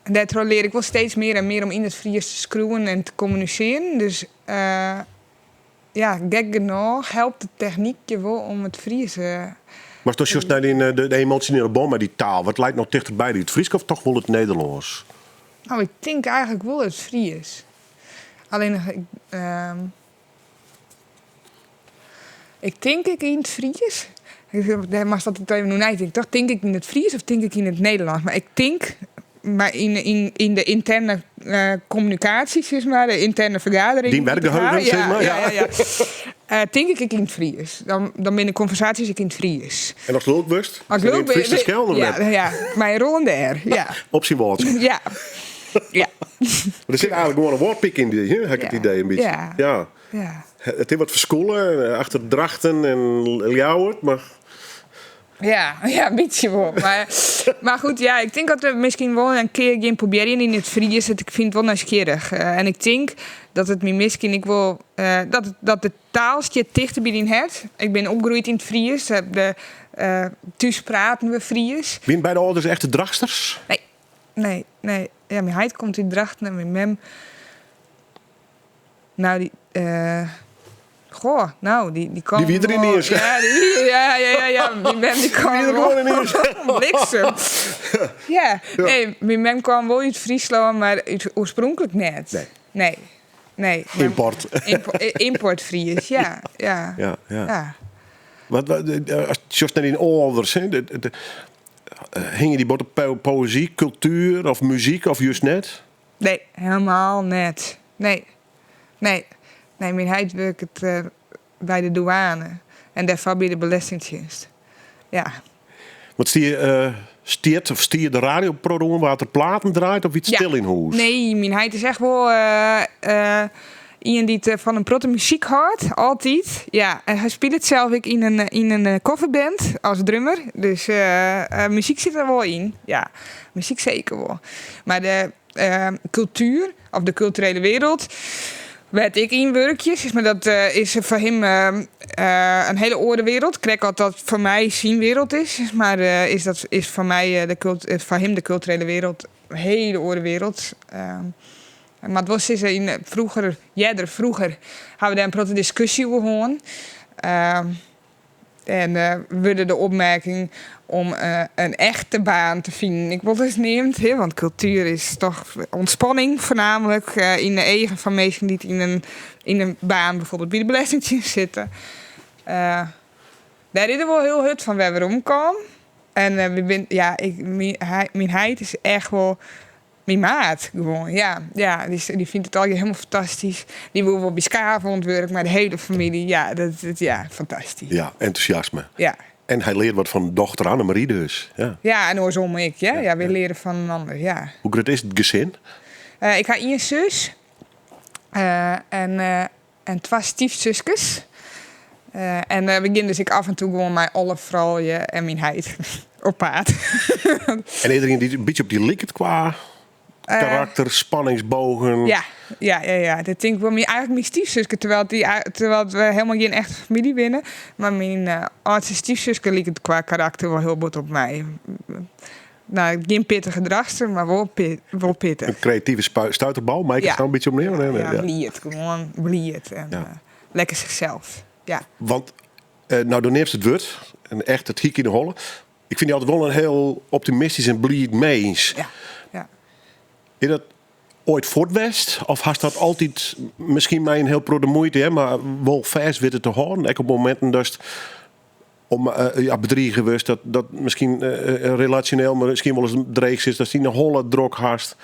Daar trolleer ik wel steeds meer en meer om in het Fries te schroeven en te communiceren. Dus gek genoeg helpt de techniek je wel om het Fries... Maar toch juist naar de emotionele band met die taal. Wat lijkt nog dichterbij? Het Fries of toch wel het Nederlands? Nou, ik denk eigenlijk wel het Fries. Alleen ik denk ik in het Fries. Daar mag dat even doen. Nee, toch denk ik in het Fries of denk ik in het Nederlands? Maar ik denk, maar in de interne communicatie, zeg maar, de interne vergadering. Die werkgeheugen, zeg maar. Ja. Denk ik in het Fries. Dan ben de conversaties ik in het Fries. En als leuk best? Als leuk ben je schelden. Ja, mijn rol daar. Ja. Optie woord. Ja. Ja. Er zit eigenlijk gewoon een woordpik in, heb ik het idee een beetje. Ja. Het is wat verscholen, achter Drachten en Ljouwert, maar... Ja, een beetje wel. Maar goed, ja, ik denk dat we misschien wel een keer gaan proberen in het Fries. Ik vind het wel nieuwsgierig. En ik denk dat het me misschien ik wil dat de taalstje dichter bij het. Ik ben opgegroeid in het Fries. Thuis praten we Fries. Ben je bij de ouders echte Drachters? Nee. Ja, mijn heid komt in Drachten en mijn mem. Nou, die kan. Die wie er in is. Ja. Mijn mem die kan gewoon in is. Bliksem. Ja. Nee, mijn mem kwam wel uit Friesland, maar oorspronkelijk net. Nee. Import. Import Fries, ja. Wat als naar die ouders, hingen die bot op poëzie, cultuur of muziek of juist net? Nee, helemaal net. Nee, mijn heid werkt bij de douane en daarvoor bij de belastingdienst. Ja. Wat stier de radioproductie waar er platen draait of iets stil in huis? Nee, mijn heid is echt wel iemand die het van een protte muziek houdt, altijd. Ja, en hij speelt het zelf ook in een coverband als drummer. Dus muziek zit er wel in. Ja, muziek zeker wel. Maar de cultuur, of de culturele wereld, werd ik in werkjes. Maar dat is voor hem een hele oorde wereld. Ik krijg altijd dat voor mij zijn wereld is. Maar is voor mij voor hem de culturele wereld een hele oorde wereld. Maar het was vroeger hadden we daar een grote discussie over gehad. En we de opmerking om een echte baan te vinden. Ik wil dus neemt, want cultuur is toch ontspanning voornamelijk in de eigen van mensen die in een baan bijvoorbeeld bij de belastingdienst zitten. Daar is er wel heel hut van waar we omkomen. En mijn heid is echt wel mijn maat gewoon. Ja, die vindt het al helemaal fantastisch. Die wil wel bij Skavond werken, maar de hele familie, ja, fantastisch. Ja, enthousiasme. Ja. En hij leert wat van dochter Annemarie dus. Ja, en andersom ik, ja. We leren van een ander, ja. Hoe groot is het gezin? Ik heb 1 zus en 2 stiefzusjes. En we beginnen dus ik af en toe gewoon mijn alle vrouwen en mijn heid op paard. En iedereen die een beetje op die likt qua karakter, spanningsbogen. Ja. Dat denk ik wel eigenlijk mijn stiefzusje, terwijl we helemaal geen echte familie binnen. Maar mijn oudste stiefzusje liep het qua karakter wel heel goed op mij. Nou, geen pittige gedragster, maar wel pittig. Een creatieve stuiterbal, maak ik het gewoon een beetje op neer. Ja, blied, gewoon blied en lekker zichzelf. Ja. Want, door neemt het woord, en echt het hiek in de holle. Ik vind die altijd wel een heel optimistisch en blied mens. Ja. Is dat ooit voortwest? Of had dat altijd misschien mij een heel pro de moeite, maar wel vast weten te horen? Ik op momenten dat om bedriegen was, dat misschien relationeel, maar misschien wel eens dreig is, dat die een holle drok haast.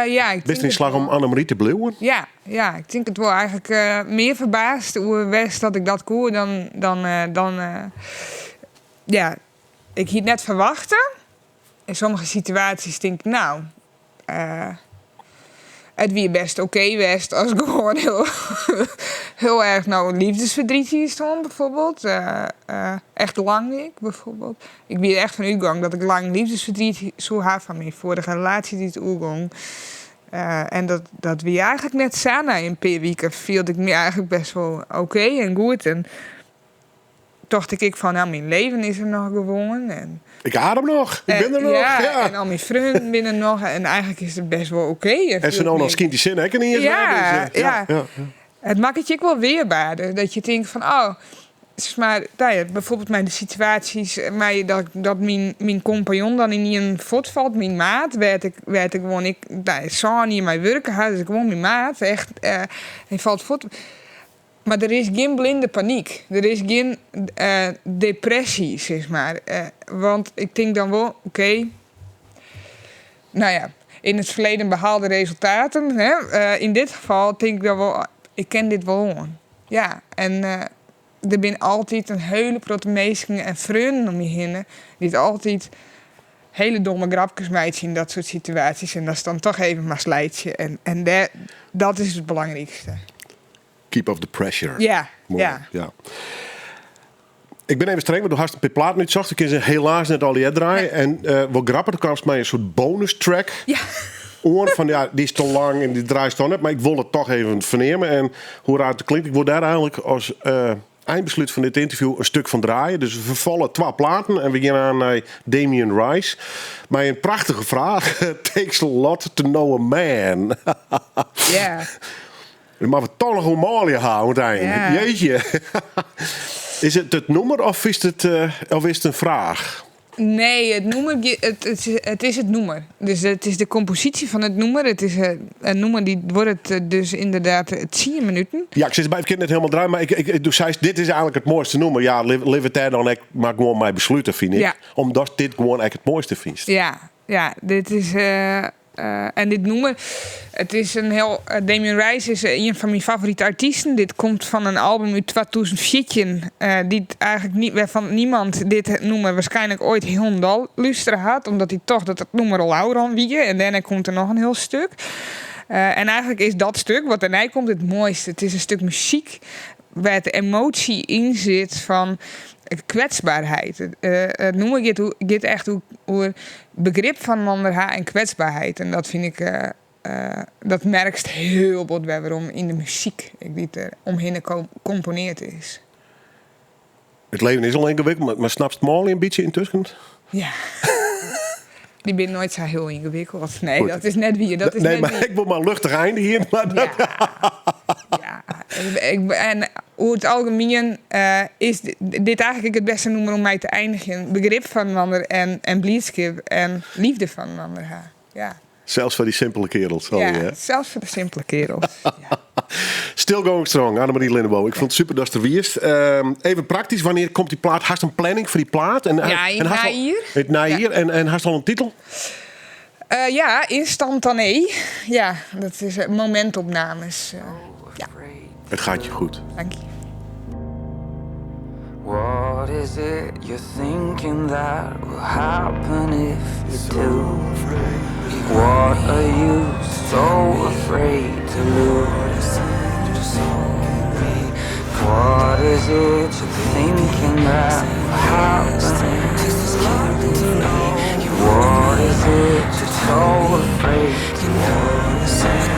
Ik best niet slag om Annemarie te blijven? Ja, ik denk het wel eigenlijk meer verbaasd hoe west dat ik dat koer dan ik hier net verwachten. In sommige situaties denk ik, het wie best oké west als ik gewoon heel erg liefdesverdriet hier stond bijvoorbeeld. Echt lang ik bijvoorbeeld. Ik ben echt van uitgang dat ik lang liefdesverdriet zo had van mijn vorige relatie die het uitgang. En dat wie eigenlijk net samen in een paar weken viel ik me eigenlijk best wel oké en goed. En dacht ik van, mijn leven is er nog gewoon. En ik adem nog, ik ben er nog. Ja, en al mijn vrienden binnen nog. En eigenlijk is het best wel oké. En ze nou als kind die zin ik niet eens ja. Het maakt het je ook wel weerbaarder. Dat je denkt van, maar bijvoorbeeld mijn situaties, dat mijn compagnon dan in een fot valt, mijn maat, werd ik gewoon, zou niet in mijn werken had, dus ik gewoon mijn maat, echt, hij valt fot. Maar er is geen blinde paniek. Er is geen depressie, zeg maar. Want ik denk dan wel, in het verleden behaalde resultaten. In dit geval denk ik dan wel, ik ken dit wel aan. Ja, en er zijn altijd een hele grote meesken en vrienden om je heen. Die het altijd hele domme grapjes meid in dat soort situaties. En dat is dan toch even maar slijtje. En dat is het belangrijkste. Keep off the pressure. Ja. Ik ben even streng, want toen had een plaat niet zocht. Ik kan ze helaas net al die draaien. En wat grappig, er kwam mij een soort bonus track. Ja. Oor van die is te lang en die draait toch net. Maar ik wil het toch even vernemen. En hoe raar het klinkt. Ik word daar eigenlijk als eindbesluit van dit interview een stuk van draaien. Dus we vervallen 2 platen en we gaan aan naar Damien Rice. Maar een prachtige vraag. Takes a lot to know a man. Ja. Maar we toch nog een mooie houden uiteindelijk. Ja. Jeetje. Is het nummer of is het een vraag? Nee, het is het nummer. Dus het is de compositie van het nummer. Het is een nummer die wordt het dus inderdaad 10 minuten. Ja, ik zit bij het kind net helemaal draaien, maar ik zei dit is eigenlijk het mooiste nummer. Ja, live it there dan ik maar gewoon mijn besluiten vind ik. Ja. Omdat dit gewoon eigenlijk het mooiste vind. Ja, dit is en dit nummer. Het is een heel. Damien Rice is een van mijn favoriete artiesten. Dit komt van een album uit 2014. Die eigenlijk niet waarvan niemand dit nummer waarschijnlijk ooit heel luisteren had. Omdat hij toch dat het nummer al ouder aan wiegen. En daarna komt er nog een heel stuk. En eigenlijk is dat stuk wat daarna komt het mooiste. Het is een stuk muziek waar de emotie in zit van kwetsbaarheid. Het nummer gaat echt over begrip van een ander en kwetsbaarheid. En dat vind ik, dat merkst heel wat waarom in de muziek die er omheen gecomponeerd is. Het leven is al ingewikkeld, maar snapt het mooi een beetje intussen? Ja. Die ben nooit zo heel ingewikkeld. Nee, Goed. dat is net wie. Dat is Nee, net maar wie. ik wil maar een luchtig einde hier. Maar dat... Ja. En over het algemeen is dit eigenlijk het beste nummer om mij te eindigen. Begrip van een ander en blijdschap en liefde van een ander. Ja. Zelfs voor die simpele kerels. Sorry, Ja, hè? zelfs voor de simpele kerels. Ja. Still Going Strong, Annemarie Lindeboom. Ik vond het super dat ze er wierst. Even praktisch, wanneer komt die plaat? Hast een planning voor die plaat? En, Ja, in hast al- najaar. Het najaar. En hast al een titel? Ja, instantanee. Ja, dat is momentopnames. Ja, Het gaat je goed. dank je. What is it you're thinking that will happen if you do? What are you so afraid to lose? What is it you're thinking that will happen? What is it you're so afraid to lose?